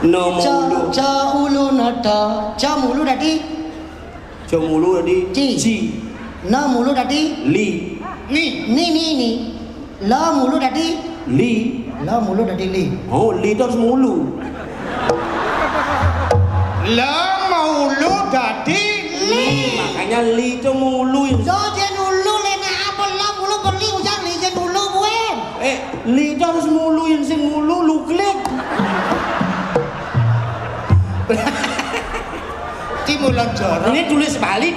nomulu caulu nada camulu dadi camulu dadi ci nomulu dadi li ni la mulu dadi li oh li terus mulu la mulu dadi li makanya li itu mulu do jen ulu lena apa la mulu berli ujang li jen ulu buen li terus mulu yang sing mulu lu klik Mulan jorok. Ini tulis Bali,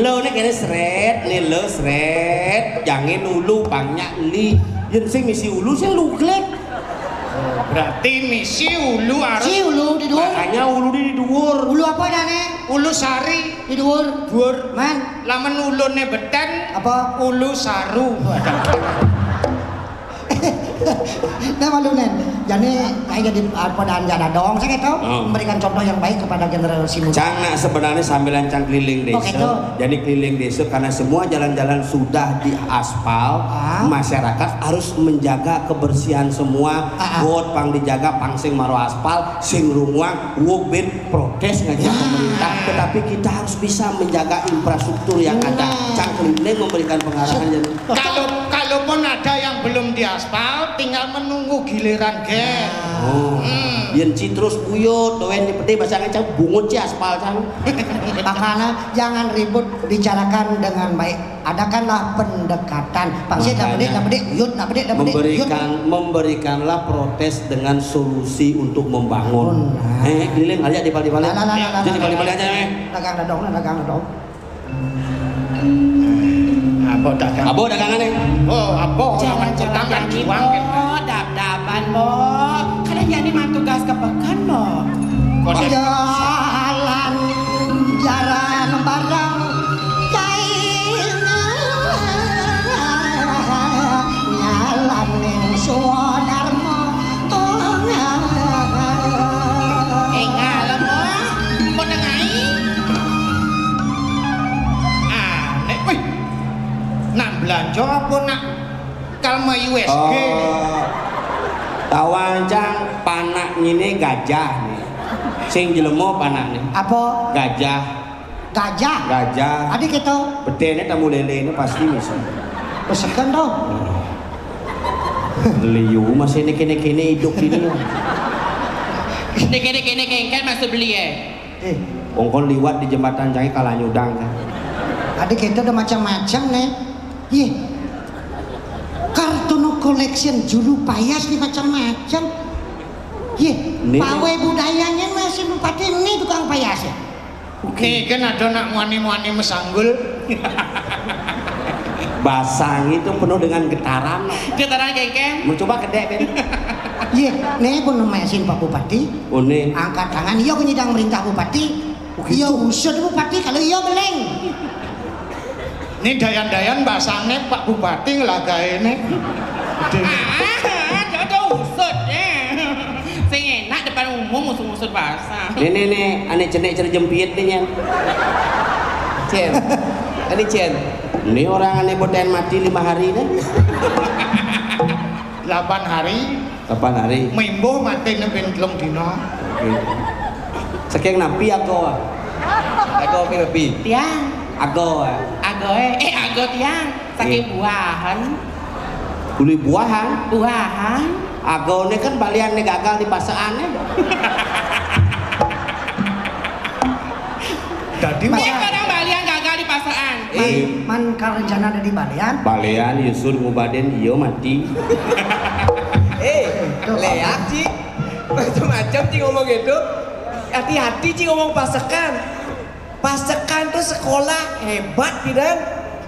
lo nih kayaknya seret, nih lo seret, jangan ulu banyak li, yang sing misi ulu sing lu klik. Oh, berarti misi ulu harus. Si ulu di dhuwur. Makanya ulu di dhuwur. Ulu apa dane? Ulu sari Di dhuwur. dhuwur. Man, Lamun ulune beten apa? ulu saru. Nah malunen, jadi kayak jadi padaan jada dong, saya gitu memberikan contoh yang baik kepada generasi muda. Cang sebenarnya sambilan cang keliling desa. gitu. Jadi keliling desa karena semua jalan-jalan sudah diaspal, masyarakat harus menjaga kebersihan semua. Got pang dijaga, pang sing maro aspal, sing rumuang, wobin protes ngajak pemerintah. Tetapi kita harus bisa menjaga infrastruktur yang ada. Cang keliling memberikan pengarahan. Kalaupun ada yang belum diaspal, tinggal menunggu giliran gen. Yen citrus buyut, doen di peti bahasa ngecang bungut ci aspal cang. Makanya jangan ribut, bicarakan dengan baik. Adakanlah pendekatan. Pasti dapat yut, memberikanlah protes dengan solusi untuk membangun. Keliling aja di Bali. Jadi Bali aja dagang dong. Abo dagangan nih. Oh, abo Jangan-jangan jadi mo, dap-dapan mo. Kada jadi mantu gas kepekan mo. Jalan jaran barang cairnya nyalan ning suadarmo Ngalem mo, mo dengai. Nek wih. Nak belanja apa nak kalma USG? Tawancang panak ini gajah nih. Sing jelemo panak nih. apa Gajah. adik itu Betene tamu lele ini pasti bisa. pesekan dong Liu masih kene hidup ini. Kene kengkel masuk beli ya. Ongkon liwat di jembatan canggih kalah nyudang kan. adik itu ada macam-macam nih. Kartun collection juru payas nih macam-macam. Pawai budayanya masih bupati ini tukang payas ya. Nih kan ada nak muani-muani mesanggul. Basang itu penuh dengan getaran. Getaran kengkel. Mau coba kedek kan? Nih pun mesin Pak Bupati. Une. Angkat tangan, iya penyidang merintah Bupati. Iya usut Bupati kalau iya beleng. Ini dayan-dayan basane Pak Bupati ngelagain nih. Ada usut ya. Sing basah. Nih, ane cenek cerjempit nih Nyen. Cen. Ini Cen. Ini orang ane boten mati 5 hari deh. 8 hari. 8 hari. Mimbuh mati ben 3 dina. Saking napi aku. Aku pinepi. Tiang. Aku. Ago tiang. Saking buahan. Beli buahan. Buahan. Aku ini kan balian nih gagal di pasaan. Jadi Iya kadang balian gagal di pasaan. Man rencana ada di Balian. Balian Yusur ngubaden iyo mati. Leak Ci. Macam-macam Ci ngomong gitu. Hati-hati Ci ngomong pasekan. Pasekan tuh sekolah hebat tidak?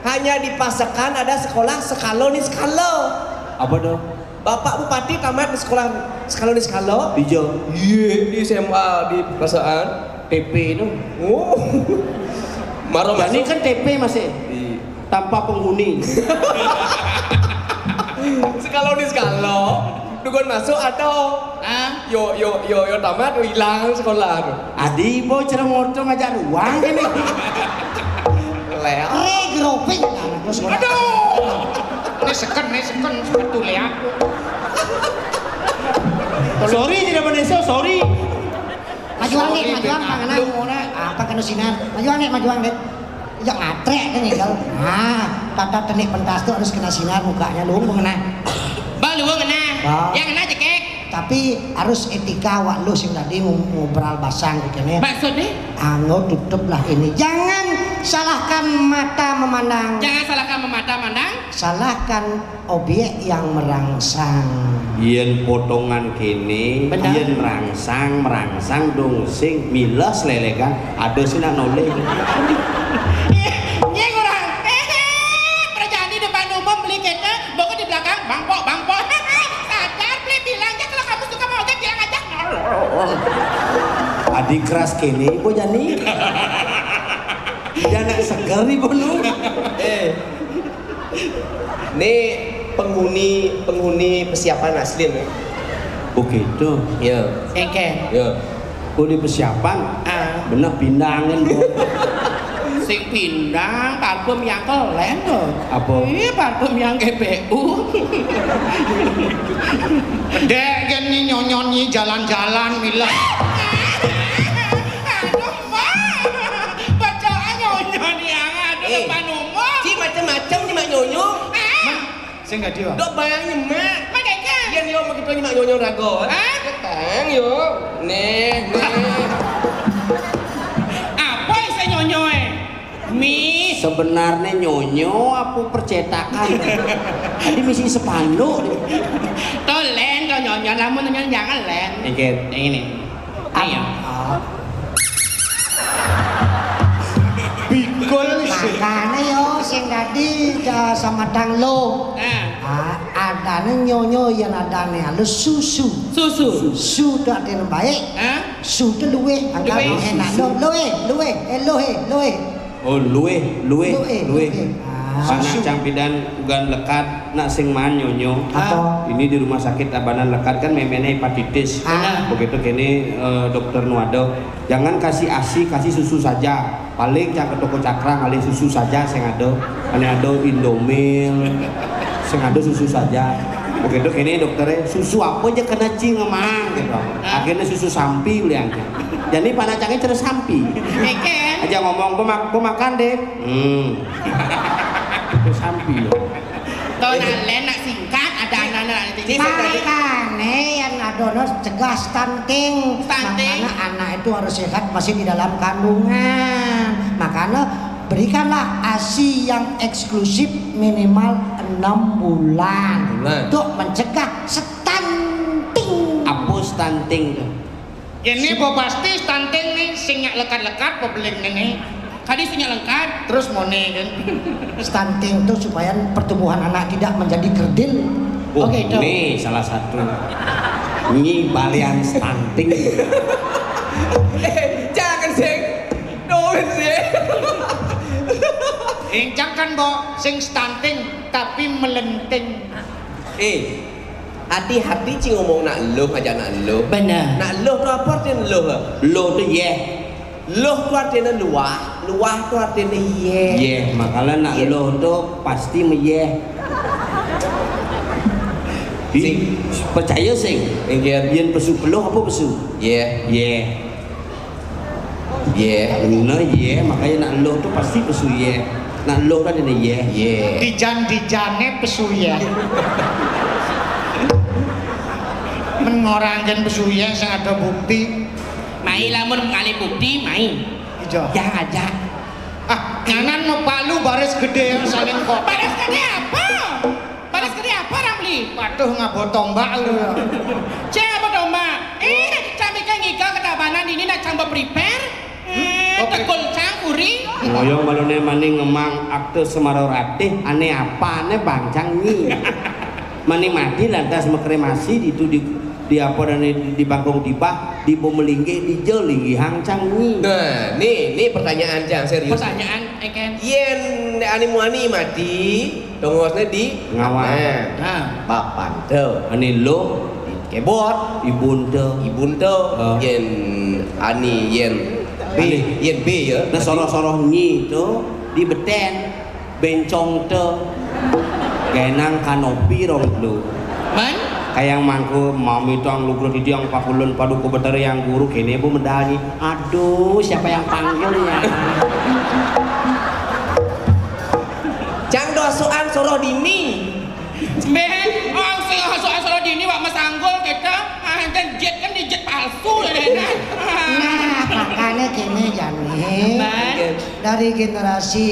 Hanya di pasekan ada sekolah skalo nih skalo. Apa dong? Bapak Bupati tamat di sekolah skalo nih skalo. Hijau. Iya di SMA di pasaan. TP itu. Oh. Maro Ini masuk. kan TP masih tanpa penghuni. Skalo nih skalo. Dugon masuk atau yo tamat hilang sekolah. Adi boy cerah ngorto ngajak ruang ini. Leak. Groping. aduh. Ini seken sebetulnya ya. Sorry tidak meneso, sorry. Majuan panganan ngono apa kena sinar. Majuan deh. Ya ngatrek kan ya. Tata tenik pentas tuh harus kena sinar mukanya lu mengenai. Baluang kena. Wah. Yang kena cekek. Tapi harus etika wak lu sing tadi ngobrol basang kene. Maksudnya? Anggo tutuplah ini. Jangan salahkan mata memandang. Jangan salahkan memata mandang. Salahkan objek yang merangsang. Yen potongan kene, Benar. yen merangsang dong sing milas lelekan ada sih nak noleh. Iya kurang. Perjalanan di depan umum beli kete, bawa di belakang bangpok. Sadar beli bilangnya kalau kamu suka mau ojek bilang aja. Adik keras kene, ibu jani. Jangan seger nih bonu. Ini penghuni persiapan asli nih. Oke itu. Iya. Eke. Iya. Kau di persiapan, bener pindangan bu. Sing pindang parfum yang kelen loh. Apa? Parfum yang GBU. Dek kan nyonyi jalan-jalan milah. Aduh, Mak. Bacaan nyonyon yang ada depan umum. Ci macam-macam Ci mak nyonyo. Saya enggak dia. Dok bayangnya mak. Makanya. Kian yo begitu ni mak nyonyo rago. Ketang yo. Nih. Apa isi nyonyoy? Mi. Sebenarnya nyonyo apa percetakan? Tadi misi sepanduk. Tolen kau nyonyon, lamun nyonyon jangan len. Iket. Yang ini. Ayo. Bikul sih. Makanya yo sing tadi sama dang lo. Adanya nyonyo yang adanya halus susu. Susu tak ada yang baik. Susu luwe. Angkat Luwe. enak. Luwe. Oh luwe. Luwe. Panas campidan ugan lekat nak sing man nyonyo. Apa? Ini di rumah sakit abanan lekat kan memene hepatitis. Begitu kini dokter nuado jangan kasih ASI, kasih susu saja. Paling cak ke toko cakra kali susu saja sing ado. Ane ado Indomil. Sing ado susu saja. Begitu kini dokternya susu apa aja kena cing emang gitu. Akhirnya susu sampi beliangnya. Jadi panacangnya terus sampi. Eken. Aja ngomong gua makan deh. Terus sampi loh. Tonan len nak singkat ada anak-anak ini. Makanya yang adono cegah stunting. Stunting? Makanya anak itu harus sehat masih di dalam kandungan. Makanya berikanlah ASI yang eksklusif minimal 6 bulan untuk mencegah stunting. Apa stunting tuh? Ini po pasti stunting nih sing lekat-lekat po beling nih. Kadi sinyal lengkap. Terus mau nih kan. Stunting itu supaya pertumbuhan anak tidak menjadi kerdil. Oh, Oke, itu. ini salah satu. Ini balian stunting. Jangan sing. Doin sih. Incang kan bo sing stunting tapi melenting. Hati-hati cing ngomong nak eluh aja nak eluh. Benar. Nak eluh tu apa artinya eluh? Lo tuh ye. Eluh tu artinya luah, luah tu artinya ye. Ye, makanya nak lo tuh pasti meye. Sing Percaya sing. Yen pesu peluh apa pesu? Ye, Ye. ye, Nah ye, makanya nak lo tuh pasti pesu ye. Nak lo kan ini ye. ye. Dijan-dijane pesuya. Mengorangkan pesuya sing ada bukti. Mai lamun ngali bukti mai. Ijo. Ya aja. Ah, nganan mau palu baris gede yang saling kok. Baris gede apa? Baris gede apa Ramli? Waduh ngabotong mbak lu. Cek apa dong mbak? Kami kan ngika ketabanan ini nak coba prepare. Tekul cangkuri. Ngoyong balone maning ngemang akte Semarau Ratih ane apa ane bangcang nyi. Maning mati lantas mekremasi di apa dan di bangkong tibah di pemelingge di jelinggi hangcang nyi. Nah, nih pertanyaan Cang serius. Pertanyaan, Eken. Yen animuani mati, tongosnya di Ngawal. Nah, papan tuh. Ane lo Kebot, ibunte. ibun tuh, yen ani yen B, yen B ya. Nah soroh-soroh nyi tuh di beten bencong tuh genang kanopi rong lu. man? Kayak mangku mami tuang lu di yang pakulun padu ku beter yang guru kene bu medali. Aduh siapa yang panggil ya? Cang dosuan soroh dini. Men, orang sing soal soal dini wak mas anggol kita, kan jet kan di jet palsu ya nah. Nah, makanya gini Jani, Man. dari generasi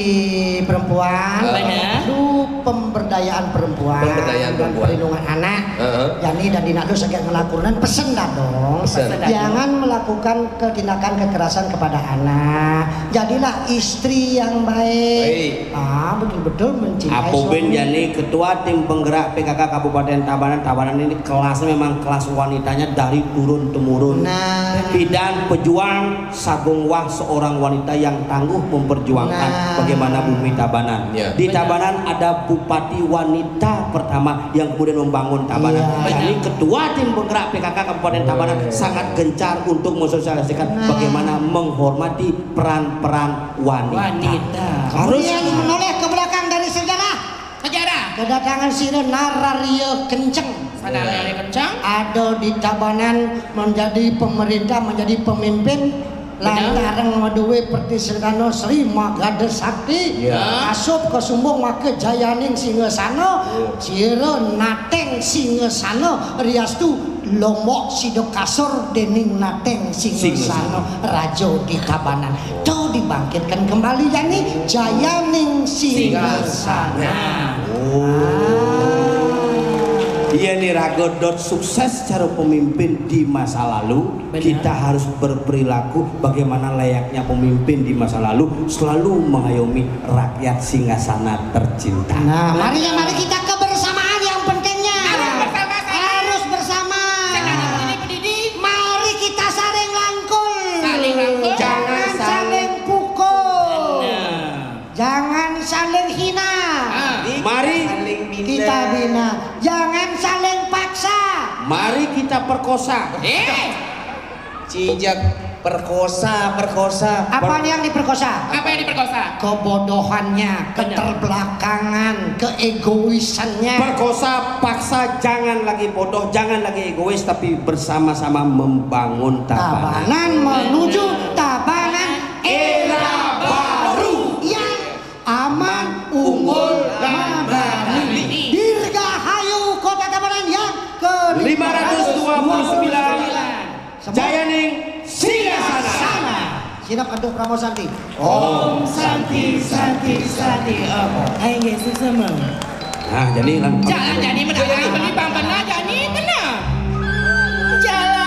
perempuan, Benar. lu pemberdayaan perempuan, Pemberdayaan dan perempuan. perlindungan anak. Heeh. Jani dan Dina lu sekian ngelakukan pesen dah dong. Pesen. Jangan melakukan tindakan kekerasan kepada anak. Jadilah istri yang baik. Baik. Ah, betul-betul mencintai Apo Ben suami. Jani ketua tim penggerak PKK Kabupaten Tabanan. Tabanan ini kelasnya memang kelas wanitanya dari turun temurun. Nah, Bidan pejuang Sagung Wah seorang wanita yang tangguh memperjuangkan Nah. bagaimana bumi Tabanan. Ya. Di Tabanan ada bupati wanita pertama yang kemudian membangun Tabanan. Iya. Jadi ketua tim penggerak PKK Kabupaten Tabanan sangat gencar untuk mensosialisasikan Nah. bagaimana menghormati peran-peran wanita. Wanita. kemudian menoleh ke belakang dari sejarah Sejarah. kedatangan si Nararia Kenceng. Sadar dari kencang. Ada di Tabanan menjadi pemerintah, menjadi pemimpin lantaran maduwe pertisirkano Sri Magada Sakti Ya. asup ke sumbung make jayaning singasana sira nateng singasana riastu lombok sido kasur dening nateng singasana raja di Tabanan to dibangkitkan kembali yani jayaning singasana. Iya nih Ragodot sukses cara pemimpin di masa lalu. Benar. Kita harus berperilaku bagaimana layaknya pemimpin di masa lalu, selalu mengayomi rakyat singgasana tercinta. Nah, mari kita kebersamaan yang pentingnya. Harus bersama. Ini pendidik. Mari kita saling rangkul. Saling rangkul. Jangan saling pukul. Nah. Jangan saling hina. Mari, Saling bina. Kita bina. Jangan saling paksa. mari kita perkosa. Cijak perkosa. Apa yang diperkosa? Apa yang diperkosa? Kebodohannya, keterbelakangan, keegoisannya. Perkosa, paksa, jangan lagi bodoh, jangan lagi egois, tapi bersama-sama membangun Tabanan. Tabanan menuju Tabanan Era baru. yang aman, unggul, dan berani. Dirgahayu Kota Tabanan yang ke-529 Semua Jayaning Singgasana. Sinak untuk Pramono Santi. Om Santi Santi Santi Om. Hai Yesus semua. Nah, jadi lan Jalan jadi mendadak beli benar jadi benar. Jalan.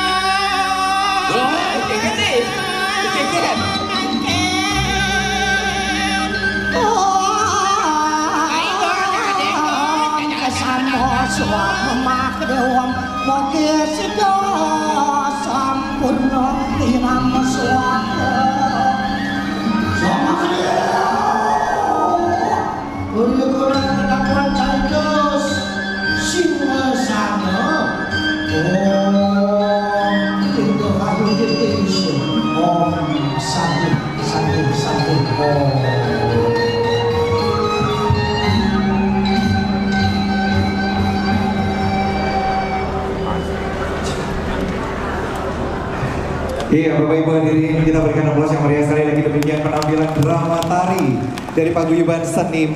Dewam moga sida sampurna irang swara Guru-guru kedakuan caritos singasana Iya, Bapak Ibu hadirin, kita berikan aplaus yang meriah sekali lagi. Demikian penampilan drama tari dari paguyuban seni